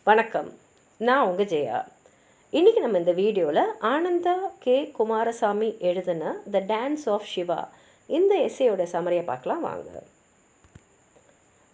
வணக்கம், நான் உங்கள் ஜெயா. இன்றைக்கி நம்ம இந்த வீடியோவில் ஆனந்தா கே குமாரசாமி எழுதின த டான்ஸ் ஆஃப் சிவா இந்த எஸ்ஸேயோட சமரியை பார்க்கலாம் வாங்க.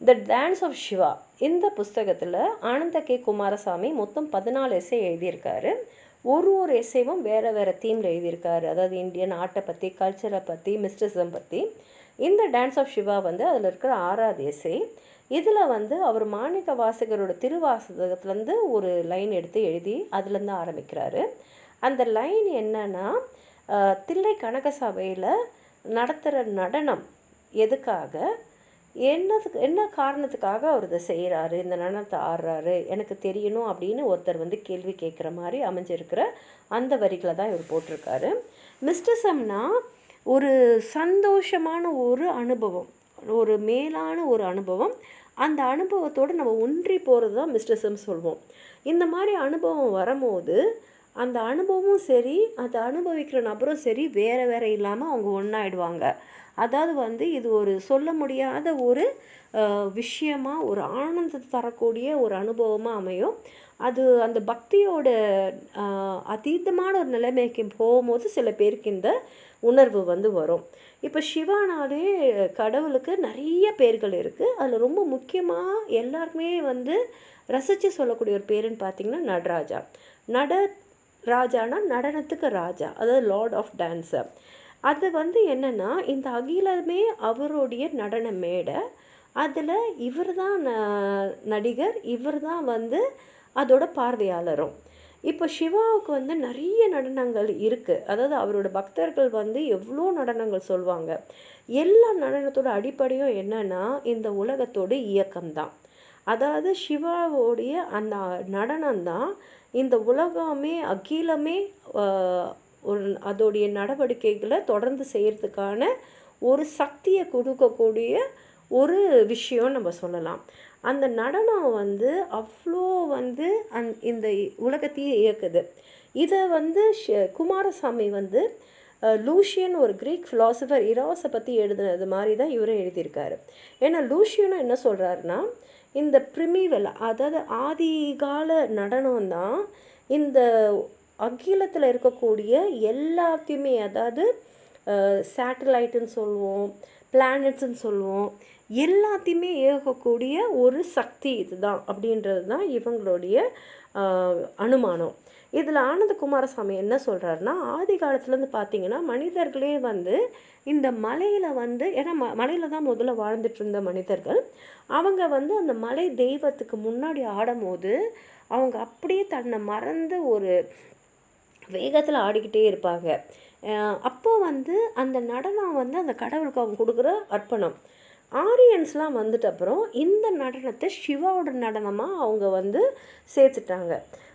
த டான்ஸ் ஆஃப் சிவா இந்த புஸ்தகத்தில் ஆனந்தா கே குமாரசாமி மொத்தம் 14 எஸ்ஸே எழுதியிருக்காரு. ஒரு எஸ்ஸேவும் வேறு வேறு தீமில் எழுதியிருக்காரு. அதாவது இந்தியன் ஆர்ட்டை பற்றி, கல்ச்சரை பற்றி, மிஸ்டிசம் பற்றி. இந்த டான்ஸ் ஆஃப் சிவா அதில் இருக்கிற 6வது எஸ்ஸே. இதில் அவர் மாணிக்க வாசகரோட திருவாசகத்துலேருந்து ஒரு லைன் எடுத்து எழுதி அதுலேருந்து ஆரம்பிக்கிறாரு. அந்த லைன் என்னன்னா, தில்லை கனக சபையில் நடத்துகிற நடனம் எதுக்காக, என்ன காரணத்துக்காக அவர் இதை செய்கிறாரு, இந்த நடனத்தை ஆடுறாரு, எனக்கு தெரியணும் அப்படின்னு ஒருத்தர் கேள்வி கேட்குற மாதிரி அமைஞ்சிருக்கிற அந்த வரிகளை தான் இவர் போட்டிருக்காரு. மிஸ்டிசம்னா ஒரு சந்தோஷமான ஒரு அனுபவம், ஒரு மேலான ஒரு அனுபவம். அந்த அனுபவத்தோடு நம்ம ஒன்றி போகிறது தான் மிஸ்டிசம் சொல்வோம். இந்த மாதிரி அனுபவம் வரும்போது அந்த அனுபவமும் சரி, அதை அனுபவிக்கிற நபரும் சரி வேறு இல்லாமல் அவங்க ஒன்றாயிடுவாங்க. அதாவது இது ஒரு சொல்ல முடியாத ஒரு விஷயமாக, ஒரு ஆனந்தத்தை தரக்கூடிய ஒரு அனுபவமாக அமையும். அது அந்த பக்தியோட அதீதமான ஒரு நிலைமைக்கு போகும்போது சில பேருக்கு இந்த உணர்வு வரும். இப்போ சிவானாலே கடவுளுக்கு நிறைய பேர்கள் இருக்குது. அதில் ரொம்ப முக்கியமாக எல்லாருக்குமே ரசித்து சொல்லக்கூடிய ஒரு பேருன்னு பார்த்திங்கன்னா நடராஜா. நடராஜானா நடனத்துக்கு ராஜா, அதாவது லார்ட் ஆஃப் டான்ஸர். அது என்னென்னா, இந்த அகிலமே அவருடைய நடன மேடை. அதில் இவர் தான் நடிகர், இவர் தான் அதோட பார்வையாளரும். இப்போ சிவாவுக்கு நிறைய நடனங்கள் இருக்குது. அதாவது அவரோட பக்தர்கள் எவ்வளோ நடனங்கள் சொல்லுவாங்க. எல்லா நடனத்தோட அடிப்படையும் என்னென்னா, இந்த உலகத்தோட இயக்கம்தான். அதாவது சிவாவோடைய அந்த நடனம்தான் இந்த உலகமே, அகிலமே ஒரு அதோடைய நடவடிக்கைகளை தொடர்ந்து செய்கிறதுக்கான ஒரு சக்தியை கொடுக்கக்கூடிய ஒரு விஷயம் நம்ம சொல்லலாம். அந்த நடனம் அவ்வளோ இந்த உலகத்தையே இயக்குது. இதை குமாரசாமி லூஷியன், ஒரு கிரீக் ஃபிலாசபர், இராஸை பற்றி எழுதுனது மாதிரி தான் இவரும் எழுதியிருக்காரு. ஏன்னா லூஷியனும் என்ன சொல்கிறாருன்னா, இந்த ப்ரிமிவல், அதாவது ஆதிகால நடனம் தான் இந்த அகிலத்தில் இருக்கக்கூடிய எல்லாத்தையுமே, அதாவது சேட்டலைட்டுன்னு சொல்லுவோம், பிளானட்ஸுன்னு சொல்லுவோம், எல்லாத்தையுமே இயக்கக்கூடிய ஒரு சக்தி இதுதான் அப்படின்றது தான் இவங்களுடைய அனுமானம். இதில் ஆனந்த குமாரசாமி என்ன சொல்கிறாருன்னா, ஆதி காலத்துலேருந்து பார்த்திங்கன்னா மனிதர்களே இந்த மலையில் ஏன்னா மலையில் தான் முதல்ல வாழ்ந்துட்டு இருந்த மனிதர்கள். அவங்க அந்த மலை தெய்வத்துக்கு முன்னாடி ஆடும்போது அவங்க அப்படியே தன்னை மறந்து ஒரு வேகத்தில் ஆடிக்கிட்டே இருப்பாங்க. அப்போ அந்த நடனம் அந்த கடவுளுக்கு அவங்க கொடுக்குற அர்ப்பணம். ஆரியன்ஸ்லாம் அப்புறம் இந்த நடனத்தை சிவாவோட நடனமாக அவங்க சேர்த்துட்டாங்க.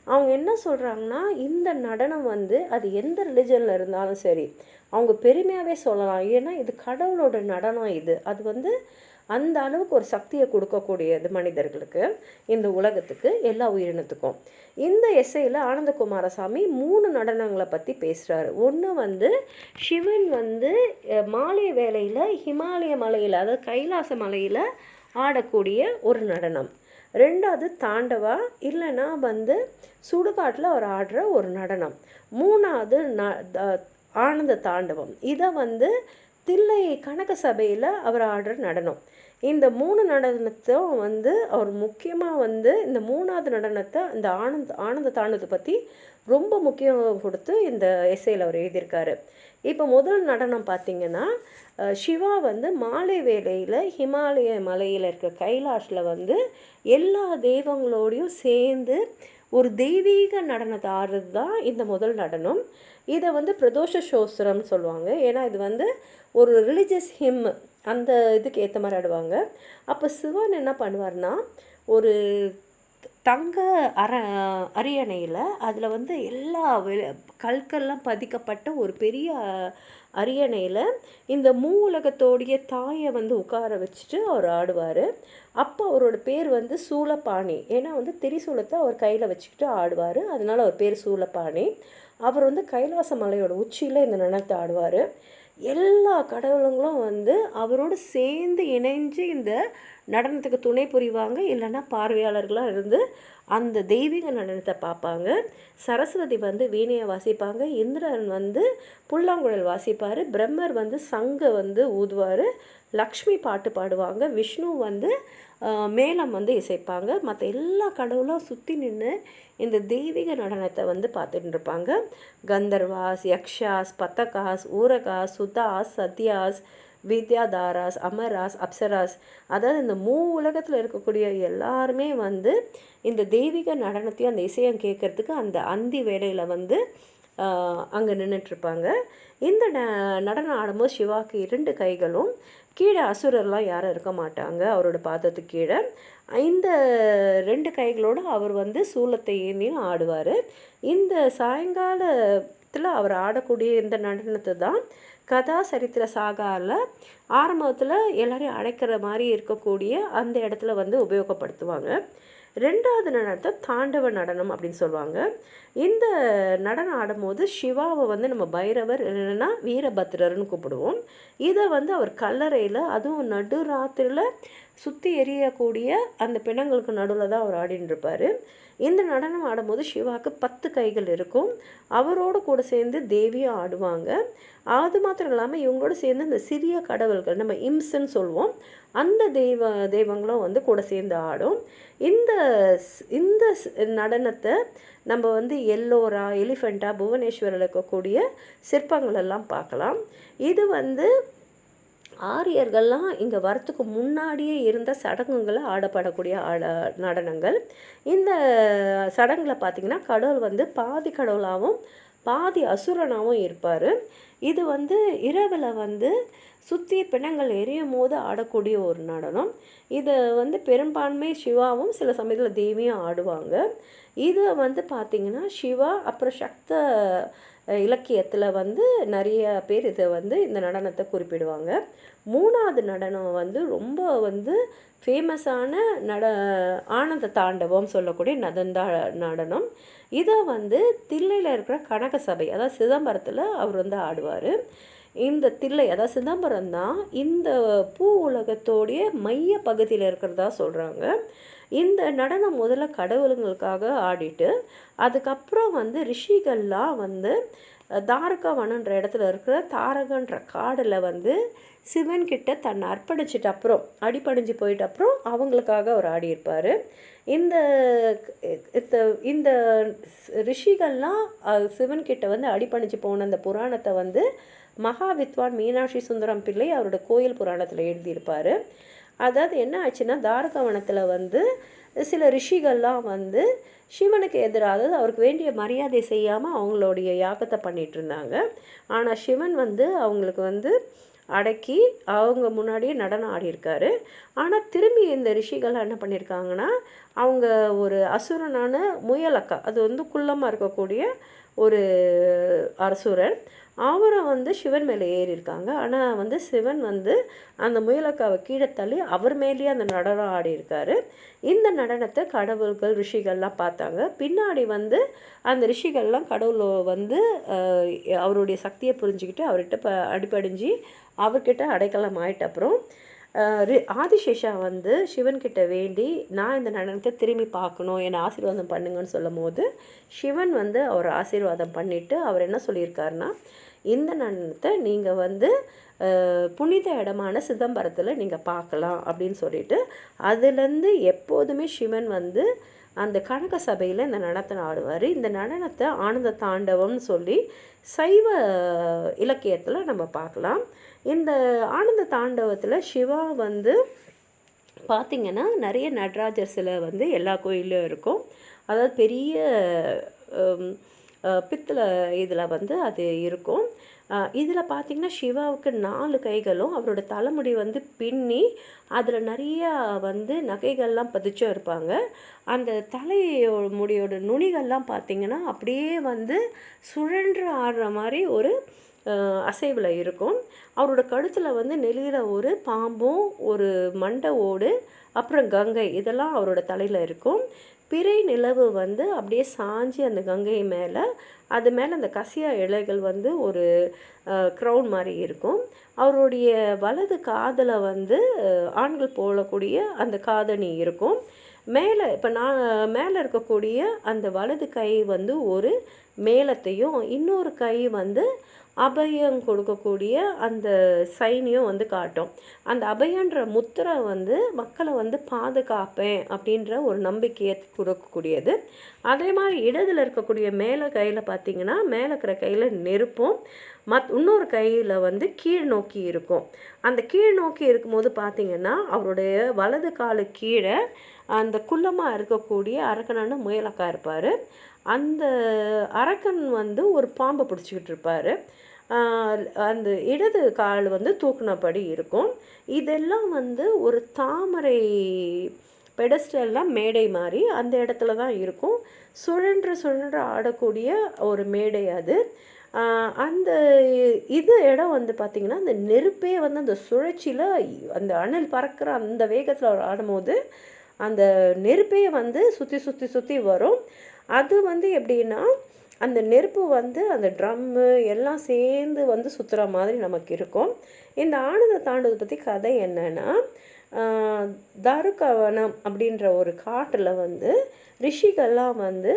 அவங்க என்ன சொல்கிறாங்கன்னா, இந்த நடனம் அது எந்த ரிலிஜனில் இருந்தாலும் சரி அவங்க பெருமையாகவே சொல்லலாம். ஏன்னா இது கடவுளோட நடனம். இது அது அந்த அளவுக்கு ஒரு சக்தியை கொடுக்கக்கூடியது மனிதர்களுக்கு, இந்த உலகத்துக்கு, எல்லா உயிரினத்துக்கும். இந்த எஸ்ஸையில் ஆனந்த குமாரசாமி 3 நடனங்களை பற்றி பேசுகிறாரு. ஒன்று சிவன் மாலை வேளையில் ஹிமாலய மலையில், அதாவது கைலாச மலையில் ஆடக்கூடிய ஒரு நடனம். 2வது தாண்டவா, இல்லைன்னா சுடுகாட்டில் அவர் ஆடுற ஒரு நடனம். 3வது ஆனந்த தாண்டவம். இதை தில்லை கனக சபையில் அவர் ஆடுற நடனம். இந்த 3 நடனத்தையும் அவர் முக்கியமாக இந்த 3வது நடனத்தை, இந்த ஆனந்த தாண்டவத்தை பற்றி ரொம்ப முக்கியம் கொடுத்து இந்த எஸ்ஸேயில் அவர் எழுதியிருக்காரு. இப்போ முதல் நடனம் பார்த்திங்கன்னா, சிவா மாலை வேளையில் ஹிமாலய மலையில் இருக்க கைலாஷில் எல்லா தெய்வங்களோடையும் சேர்ந்து ஒரு தெய்வீக நடனத்தை ஆடுறது தான் இந்த முதல் நடனம். இதை பிரதோஷ சோஸ்திரம்னு சொல்லுவாங்க. ஏன்னா இது ஒரு ரிலிஜியஸ் ஹிம், அந்த இதுக்கு ஏற்ற மாதிரி ஆடுவாங்க. அப்போ சிவன் என்ன பண்ணுவார்னா, ஒரு தங்க அரியணையில் அதில் எல்லா கற்கள்லாம் பதிக்கப்பட்ட ஒரு பெரிய அரியணையில் இந்த உலகத்தோடைய தாயை உட்கார வச்சுட்டு அவர் ஆடுவார். அப்போ அவரோட பேர் சூலப்பாணி. ஏன்னா திரிசூலத்தை அவர் கையில் வச்சுக்கிட்டு ஆடுவார், அதனால் அவர் பேர் சூலப்பாணி. அவர் கைலாச மலையோட உச்சியில் இந்த நடனத்தை ஆடுவார். எல்லா கடவுளுங்களும் வந்து அவரோடு சேர்ந்து இணைஞ்சு இந்த நடனத்துக்கு துணை புரிவாங்க. இல்லைன்னா பார்வையாளர்களாக இருந்து அந்த தெய்வீக நடனத்தை பார்ப்பாங்க. சரஸ்வதி வந்து வீணையை வாசிப்பாங்க, இந்திரன் வந்து புல்லாங்குழல் வாசிப்பார், பிரம்மர் வந்து சங்க வந்து ஊதுவார், லக்ஷ்மி பாட்டு பாடுவாங்க, விஷ்ணு வந்து மேளம் வந்து இசைப்பாங்க. மற்ற எல்லா கடவுளும் சுற்றி நின்று இந்த தெய்வீக நடனத்தை வந்து பார்த்துட்டு இருப்பாங்க. கந்தர்வாஸ், யக்ஷாஸ், பத்தகாஸ், ஊரகாஸ், சுதாஸ், சத்யாஸ், வித்யாதாராஸ், அமராஸ், அப்சராஸ், அதாவது இந்த உலகத்தில் இருக்கக்கூடிய எல்லாருமே வந்து இந்த தெய்வீக நடனத்தையும் அந்த இசையம் கேட்குறதுக்கு அந்த அந்தி வேளையில் வந்து அங்கே நின்றுட்டுருப்பாங்க. இந்த நடனம் ஆடும்போது சிவாவுக்கு 2 கைகளும், கீழே அசுரர்லாம் யாரும் இருக்க மாட்டாங்க அவரோட பாதத்துக்கு கீழே. இந்த 2 கைகளோடு அவர் வந்து சூலத்தை ஏந்தியும் ஆடுவார். இந்த சாயங்காலத்தில் அவர் ஆடக்கூடிய இந்த நடனத்தை தான் கதா சரித்திர சாகாவில் ஆரம்பத்தில் எல்லோரையும் அழைக்கிற மாதிரி இருக்கக்கூடிய அந்த இடத்துல வந்து உபயோகப்படுத்துவாங்க. 2வது நடனத்தை தாண்டவ நடனம் அப்படின்னு சொல்லுவாங்க. இந்த நடனம் ஆடும்போது சிவாவை வந்து நம்ம பைரவர் இல்லைன்னா வீரபத்ரர்னு கூப்பிடுவோம். இதை வந்து அவர் கல்லறையில், அதுவும் நடு ராத்திரியில் சுற்றி எரியக்கூடிய அந்த பிணங்களுக்கு நடுவில் தான் அவர் ஆடின்னு இருப்பார். இந்த நடனம் ஆடும்போது சிவாவுக்கு 10 கைகள் இருக்கும். அவரோடு கூட சேர்ந்து தேவியும் ஆடுவாங்க. அது மாத்திரம் இல்லாமல் இவங்களோட சேர்ந்து இந்த சிறிய கடவுள்கள், நம்ம இம்சன்னு சொல்லுவோம், அந்த தெய்வங்களும் வந்து கூட சேர்ந்து ஆடும். இந்த இந்த நடனத்தை நம்ம வந்து எல்லோரா, எலிஃபெண்ட்டா, புவனேஸ்வரில் இருக்கக்கூடிய சிற்பங்களெல்லாம் பார்க்கலாம். இது வந்து ஆரியர்கள்லாம் இங்கே வரத்துக்கு முன்னாடியே இருந்த சடங்குகளை ஆடப்படக்கூடிய நடனங்கள். இந்த சடங்கில் பார்த்திங்கன்னா கடவுள் வந்து பாதி கடவுளாகவும் பாதி அசுரனாகவும் இருப்பார். இது வந்து இரவில் வந்து சுற்றி பிணங்கள் எரியும் போது ஆடக்கூடிய ஒரு நடனம். இதை வந்து பெரும்பான்மை சிவாவும் சில சமயத்தில் தேவியும் ஆடுவாங்க. இதை வந்து பார்த்திங்கன்னா சிவா அப்புறம் சக்த இலக்கியத்தில் வந்து நிறைய பேர் இதை வந்து இந்த நடனத்தை குறிப்பிடுவாங்க. 3வது நடனம் வந்து ரொம்ப வந்து ஃபேமஸான ஆனந்த தாண்டவம் சொல்லக்கூடிய நதந்தா நடனம். இதை வந்து தில்லையில் இருக்கிற கனக சபை, அதாவது சிதம்பரத்தில் அவர் வந்து ஆடுவார். இந்த தில்லை, அதாவது சிதம்பரம் தான் இந்த பூ உலகத்தோடைய மைய பகுதியில் இருக்கிறதா சொல்கிறாங்க. இந்த நடனம் முதல்ல கடவுளுங்களுக்காக ஆடிட்டு அதுக்கப்புறம் வந்து ரிஷிகள்லாம் வந்து தாரகாவனன்ற இடத்துல இருக்கிற தாரகன்ற காடில் வந்து சிவன்கிட்ட தன்னை அர்ப்பணிச்சிட்ட அப்புறம், அடிப்படைஞ்சு போயிட்ட அப்புறம் அவங்களுக்காக அவர் ஆடியிருப்பார். இந்த இந்த ரிஷிகள்லாம் சிவன்கிட்ட வந்து அடிப்பணிச்சு போன அந்த புராணத்தை வந்து மகாவித்வான் மீனாட்சி சுந்தரம் பிள்ளை அவரோட கோயில் புராணத்தில் எழுதியிருப்பார். அதாவது என்ன ஆச்சுன்னா, தாரகாவனத்தில் வந்து சில ரிஷிகள்லாம் வந்து சிவனுக்கு எதிராக, அதாவது அவருக்கு வேண்டிய மரியாதை செய்யாமல் அவங்களுடைய யாகத்தை பண்ணிகிட்டு இருந்தாங்க. ஆனால் சிவன் வந்து அவங்களுக்கு வந்து அடக்கி அவங்க முன்னாடியே நடனம் ஆடியிருக்காரு. ஆனால் திரும்பி இந்த ரிஷிகள்லாம் என்ன பண்ணியிருக்காங்கன்னா, அவங்க ஒரு அசுரனான முயலக்கா, அது வந்து குள்ளமாக இருக்கக்கூடிய ஒரு அசுரன், அவரை வந்து சிவன் மேலே ஏறியிருக்காங்க. ஆனால் வந்து சிவன் வந்து அந்த முயலக்காவை கீழே தள்ளி அவர் மேலேயே அந்த நடனம் ஆடியிருக்காரு. இந்த நடனத்தை கடவுள்கள் ரிஷிகள்லாம் பார்த்தாங்க. பின்னாடி வந்து அந்த ரிஷிகள்லாம் கடவுள் வந்து அவருடைய சக்தியை புரிஞ்சுக்கிட்டு அவர்கிட்ட அடிப்படைஞ்சு அவர்கிட்ட அடைக்கலம் ஆயிட்ட அப்புறம் ஆதிசேஷா வந்து சிவன்கிட்ட வேண்டி, நான் இந்த நடனத்தை திரும்பி பார்க்கணும், என்னை ஆசீர்வாதம் பண்ணுங்கன்னு சொல்லும் போது சிவன் வந்து அவர் ஆசீர்வாதம் பண்ணிவிட்டு அவர் என்ன சொல்லியிருக்காருன்னா, இந்த நடனத்தை நீங்கள் வந்து புனித இடமான சிதம்பரத்தில் நீங்கள் பார்க்கலாம் அப்படின்னு சொல்லிட்டு, அதுலேருந்து எப்போதுமே சிவன் வந்து அந்த கனக சபையில் இந்த நடனத்தை ஆடுவார். இந்த நடனத்தை ஆனந்த தாண்டவம்னு சொல்லி சைவ இலக்கியத்தில் நம்ம பார்க்கலாம். இந்த ஆனந்த தாண்டவத்தில் சிவா வந்து பார்த்திங்கன்னா நிறைய நடராஜர் சிலை வந்து எல்லா கோயிலும் இருக்கும். அதாவது பெரிய பித்தளை இதில் வந்து அது இருக்கும். இதில் பார்த்திங்கன்னா சிவாவுக்கு 4 கைகளும், அவரோட தலைமுடி வந்து பின்னி அதில் நிறையா வந்து நகைகள்லாம் பதிச்சும் இருப்பாங்க. அந்த முடியோட நுனிகள்லாம் பார்த்திங்கன்னா அப்படியே வந்து சுழன்று ஆடுற மாதிரி ஒரு அசைவில் இருக்கும். அவரோட கழுத்தில் வந்து நெளிகிற ஒரு பாம்பும் ஒரு மண்டை ஓடு அப்புறம் கங்கை இதெல்லாம் அவரோட தலையில் இருக்கும். பிறை நிலவு வந்து அப்படியே சாஞ்சி அந்த கங்கை மேலே, அது மேலே அந்த கசியா இலைகள் வந்து ஒரு க்ரௌன் மாதிரி இருக்கும். அவருடைய வலது காதில் வந்து ஆண்கள் போடக்கூடிய அந்த காதணி இருக்கும். மேலே இப்போ நான் மேலே இருக்கக்கூடிய அந்த வலது கை வந்து ஒரு மேளத்தையும் இன்னொரு கை வந்து அபயம் கொடுக்கக்கூடிய அந்த சைனையும் வந்து காட்டும். அந்த அபயன்ற முத்திரை வந்து மக்களை வந்து பாதுகாப்பேன் அப்படின்ற ஒரு நம்பிக்கையை கொடுக்கக்கூடியது. அதே மாதிரி இடத்துல இருக்கக்கூடிய மேலே கையில் பார்த்திங்கன்னா மேலே இருக்கிற கையில் நெருப்பும் இன்னொரு கையில் வந்து கீழ் நோக்கி இருக்கும். அந்த கீழ் நோக்கி இருக்கும்போது பார்த்திங்கன்னா அவருடைய வலது காலு கீழே அந்த குள்ளமாக இருக்கக்கூடிய அரக்கனான முயலக்கா இருப்பார். அந்த அரக்கன் வந்து ஒரு பாம்பை பிடிச்சிக்கிட்டு இருப்பார். அந்த இடது கால் வந்து தூக்குனபடி இருக்கும். இதெல்லாம் வந்து ஒரு தாமரை பெடஸ்டல்லாம் மேடை மாதிரி அந்த இடத்துல தான் இருக்கும். சுழன்று ஆடக்கூடிய ஒரு மேடை அது. அந்த இடம் வந்து பார்த்திங்கன்னா அந்த நெருப்பே வந்து அந்த சுழற்சியில் அந்த அனல் பறக்கிற அந்த வேகத்தில் அவர் ஆடும்போது அந்த நெருப்பே வந்து சுற்றி வரும். அது வந்து எப்படின்னா அந்த நெருப்பு வந்து அந்த ட்ரம்மு எல்லாம் சேர்ந்து வந்து சுற்றுற மாதிரி நமக்கு இருக்கும். இந்த ஆனந்த தாண்டவத்தை பற்றி கதை என்னென்னா, தாருகவனம் அப்படின்ற ஒரு காட்டில் வந்து ரிஷிகள்லாம் வந்து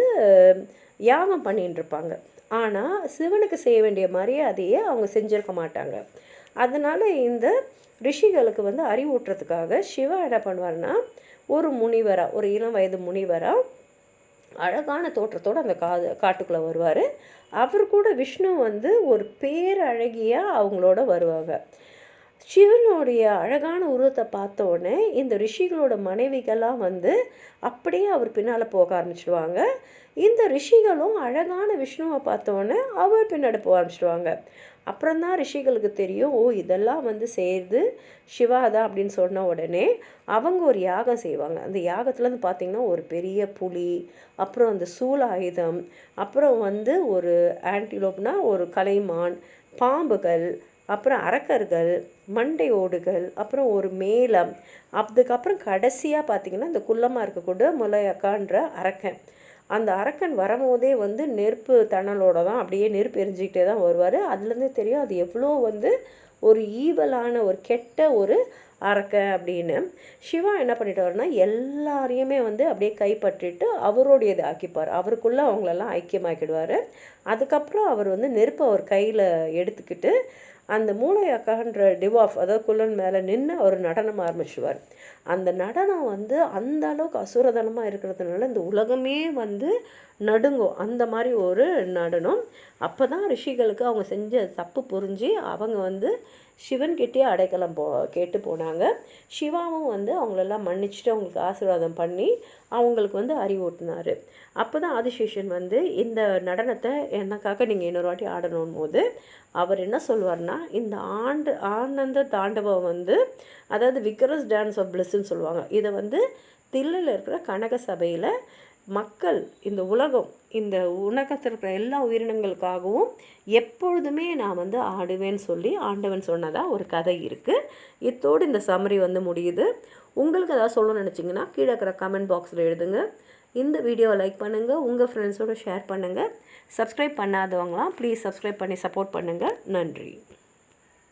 யாகம் பண்ணிட்டு இருப்பாங்க. ஆனால் சிவனுக்கு செய்ய வேண்டிய மரியாதையை அவங்க செஞ்சுருக்க மாட்டாங்க. அதனால் இந்த ரிஷிகளுக்கு வந்து அறிவூட்டுறதுக்காக சிவா என்ன பண்ணுவார்னா, ஒரு முனிவராக ஒரு இளம் வயது முனிவராக அழகான தோற்றத்தோடு அந்த காட்டுக்குள்ளே வருவார். அவர் கூட விஷ்ணு வந்து ஒரு பேரழகியாக அவங்களோட வருவாங்க. சிவனுடைய அழகான உருவத்தை பார்த்தோன்னே இந்த ரிஷிகளோட மனைவிகள்லாம் வந்து அப்படியே அவர் பின்னால் போக ஆரம்பிச்சிடுவாங்க. இந்த ரிஷிகளும் அழகான விஷ்ணுவை பார்த்தோன்னே அவர் பின்னாடி போக ஆரம்பிச்சிடுவாங்க. அப்புறம்தான் ரிஷிகளுக்கு தெரியும், ஓ இதெல்லாம் வந்து சேர்ந்து சிவாதான் அப்படின்னு சொன்ன உடனே அவங்க ஒரு யாகம் செய்வாங்க. அந்த யாகத்தில் வந்து பார்த்திங்கன்னா ஒரு பெரிய புலி, அப்புறம் அந்த சூல ஆயுதம், அப்புறம் வந்து ஒரு ஆன்டிலோப்னா ஒரு கலைமான், பாம்புகள், அப்புறம் அரக்கர்கள், மண்டை ஓடுகள், அப்புறம் ஒரு மேளம், அதுக்கப்புறம் கடைசியாக பார்த்திங்கன்னா இந்த குள்ளமாக இருக்கக்கூடிய முலையக்கான்ற அரக்கன். அந்த அரக்கன் வரும்போதே வந்து நெருப்பு தணலோடு தான் அப்படியே நெருப்பு எரிஞ்சிக்கிட்டே தான் வருவார். அதுலேருந்து தெரியும் அது எவ்வளோ வந்து ஒரு ஈவலான ஒரு கெட்ட ஒரு அரக்கன் அப்படின்னு. சிவா என்ன பண்ணிட்டாருன்னா எல்லாரையுமே வந்து அப்படியே கைப்பற்றிட்டு அவருடையது ஆக்கிப்பார். அவருக்குள்ளே அவங்களெல்லாம் ஐக்கியமாக்கிடுவார். அதுக்கப்புறம் அவர் வந்து நெருப்பை அவர் கையில் எடுத்துக்கிட்டு அந்த மூளையக்கான்ற டிவாஃப் அதாவது குள்ளன் மேலே நின்று அவர் நடனம் ஆரம்பிச்சுவார். அந்த நடனம் வந்து அந்த அளவுக்கு அசுரதனமாக இருக்கிறதுனால இந்த உலகமே வந்து நடுங்கும். அந்த மாதிரி ஒரு நடனம். அப்போ தான் ரிஷிகளுக்கு அவங்க செஞ்ச தப்பு புரிஞ்சு அவங்க வந்து சிவன்கிட்டே அடைக்கலம் கேட்டு போனாங்க. சிவாவும் வந்து அவங்களெல்லாம் மன்னிச்சுட்டு அவங்களுக்கு ஆசீர்வாதம் பண்ணி அவங்களுக்கு வந்து அறிவூட்டினார். அப்போ தான் ஆதிசேஷன் வந்து இந்த நடனத்தை எனக்காக நீங்கள் இன்னொரு வாட்டி ஆடணும் போது அவர் என்ன சொல்லுவார்னா, இந்த ஆனந்த தாண்டவம் வந்து அதாவது விக்ரஸ் டான்ஸ் ஆஃப் பிளிஸ்ன்னு சொல்லுவாங்க. இதை வந்து தில்லையில் இருக்கிற கனக சபையில் மக்கள் இந்த உலகம் இந்த உலகத்தில் இருக்கிற எல்லா உயிரினங்களுக்காகவும் எப்பொழுதுமே நான் வந்து ஆடுவேன்னு சொல்லி ஆண்டவன் சொன்னதாக ஒரு கதை இருக்குது. இத்தோடு இந்த சம்மரி வந்து முடியுது. உங்களுக்கு ஏதாவது சொல்லணும்னு நினச்சிங்கன்னா கீழே இருக்கிற கமெண்ட் பாக்ஸில் எழுதுங்க. இந்த வீடியோவை லைக் பண்ணுங்கள், உங்கள் ஃப்ரெண்ட்ஸோடு ஷேர் பண்ணுங்கள். சப்ஸ்கிரைப் பண்ணாதவங்களாம் ப்ளீஸ் சப்ஸ்கிரைப் பண்ணி சப்போர்ட் பண்ணுங்கள். நன்றி.